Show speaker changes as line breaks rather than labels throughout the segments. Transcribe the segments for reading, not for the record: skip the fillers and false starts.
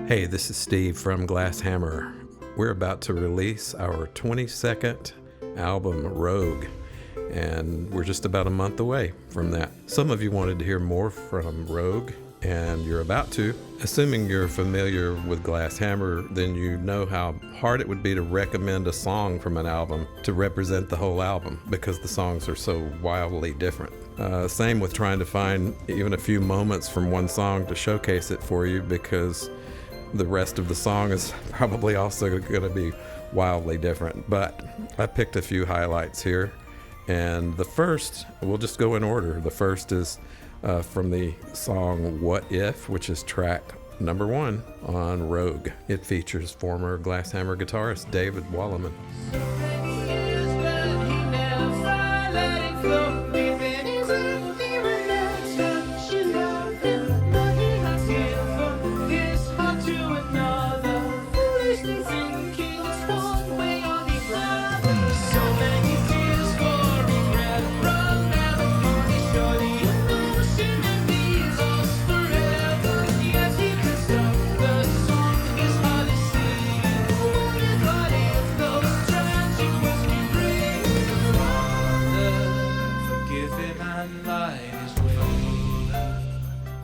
Hey, this is Steve from Glass Hammer. We're about to release our 22nd album, Rogue, and we're just about a month away from that. Some of you wanted to hear more from Rogue, and you're about to. Assuming you're familiar with Glass Hammer, then you know how hard it would be to recommend a song from an album to represent the whole album because the songs are so wildly different. Same with trying to find even a few moments from one song to showcase it for you because the rest of the song is probably also going to be wildly different. But I picked a few highlights here. And the first, we'll just go in order. The first is from the song What If, which is track number 1 on Rogue. It features former Glass Hammer guitarist David Walliman.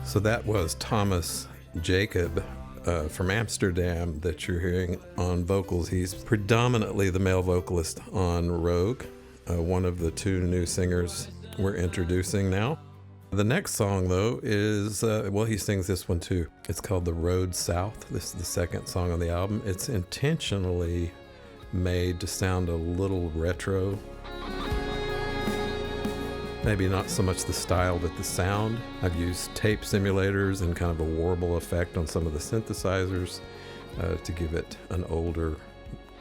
So that was Thomas Jacob from Amsterdam that you're hearing on vocals. He's predominantly the male vocalist on Rogue, one of the 2 new singers we're introducing now. The next song, though, is, he sings this one too. It's called The Road South. This is the second song on the album. It's intentionally made to sound a little retro. Maybe not so much the style, but the sound. I've used tape simulators and kind of a warble effect on some of the synthesizers to give it an older,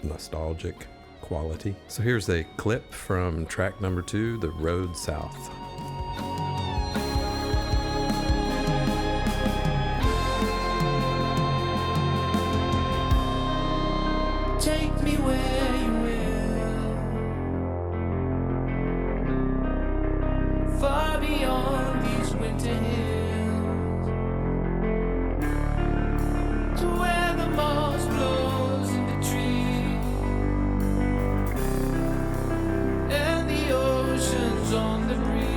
nostalgic quality. So here's a clip from track number 2, The Road South.
Take me where you will, far beyond these winter hills, to where the moss blows in the trees, and the ocean's on the breeze.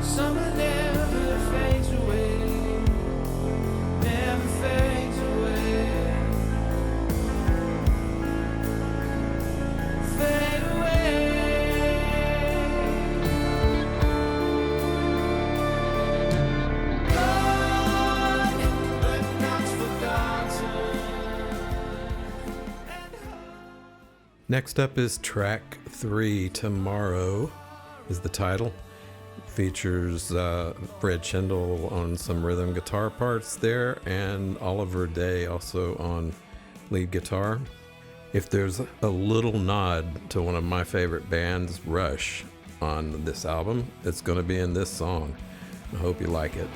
Summer never fades away, never fades away.
Next up is track 3, Tomorrow is the title. It features Fred Schindel on some rhythm guitar parts there and Oliver Day also on lead guitar. If there's a little nod to one of my favorite bands, Rush, on this album, it's going to be in this song. I hope you like it.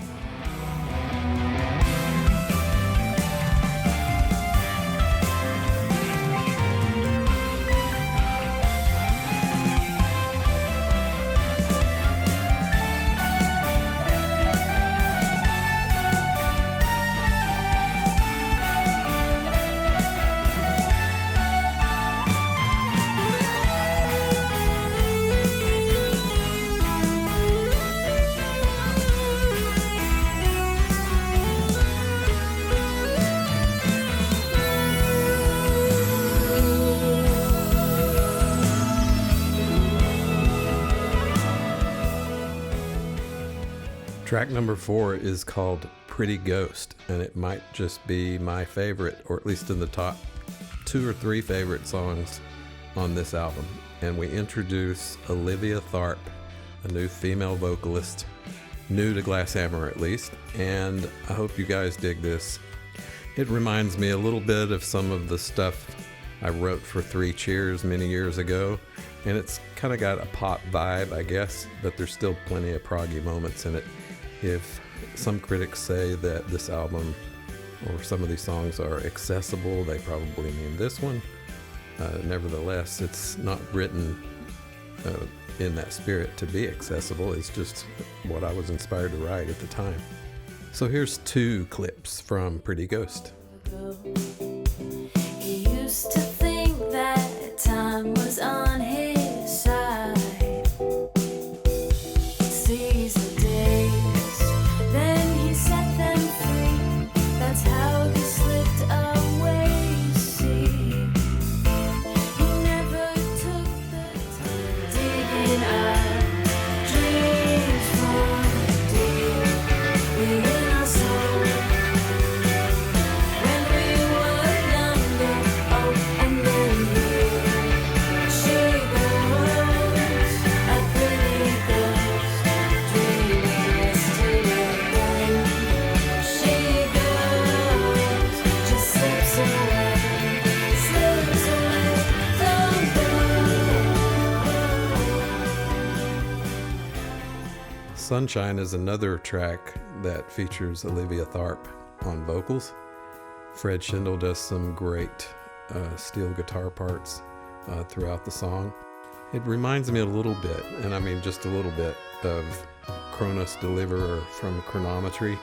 Track number 4 is called Pretty Ghost, and it might just be my favorite, or at least in the top 2 or 3 favorite songs on this album. And we introduce Olivia Tharp, a new female vocalist, new to Glass Hammer at least, and I hope you guys dig this. It reminds me a little bit of some of the stuff I wrote for 3 Cheers many years ago, and it's kind of got a pop vibe, I guess, but there's still plenty of proggy moments in it. If some critics say that this album or some of these songs are accessible, they probably mean this one. Nevertheless, it's not written in that spirit to be accessible. It's just what I was inspired to write at the time. So here's 2 clips from Pretty Ghost.
He used to think that time was on his side. Seize the days, then he set them free. That's how he slipped away, you see. He never took the time digging our dreams from deep within our soul. When we were younger, oh, and then here she goes, a pretty ghost, dreaming yesterday. She goes, just slips away, don't go.
Sunshine is another track that features Olivia Tharpe on vocals. Fred Schindel does some great steel guitar parts throughout the song. It reminds me a little bit, and I mean just a little bit, of Kronos Deliverer from Chronometry.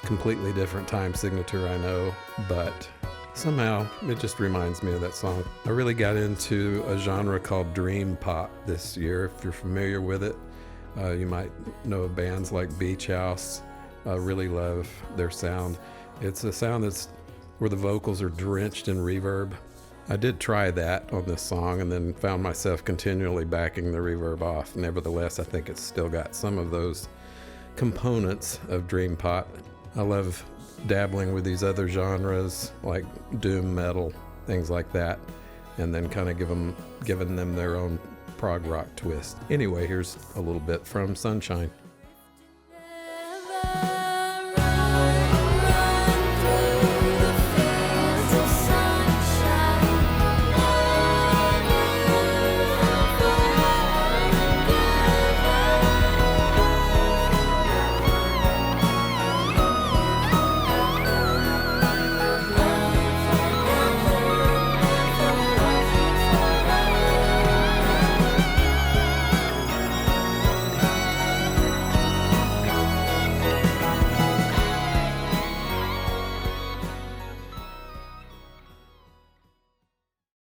Completely different time signature, I know, but somehow it just reminds me of that song. I really got into a genre called dream pop this year. If you're familiar with it, you might know of bands like Beach House. I really love their sound. It's a sound that's where the vocals are drenched in reverb. I did try that on this song and then found myself continually backing the reverb off. Nevertheless, I think it's still got some of those components of dream pop. I love dabbling with these other genres like doom metal, things like that, and then kind of giving them their own prog rock twist. Anyway, here's a little bit from Sunshine.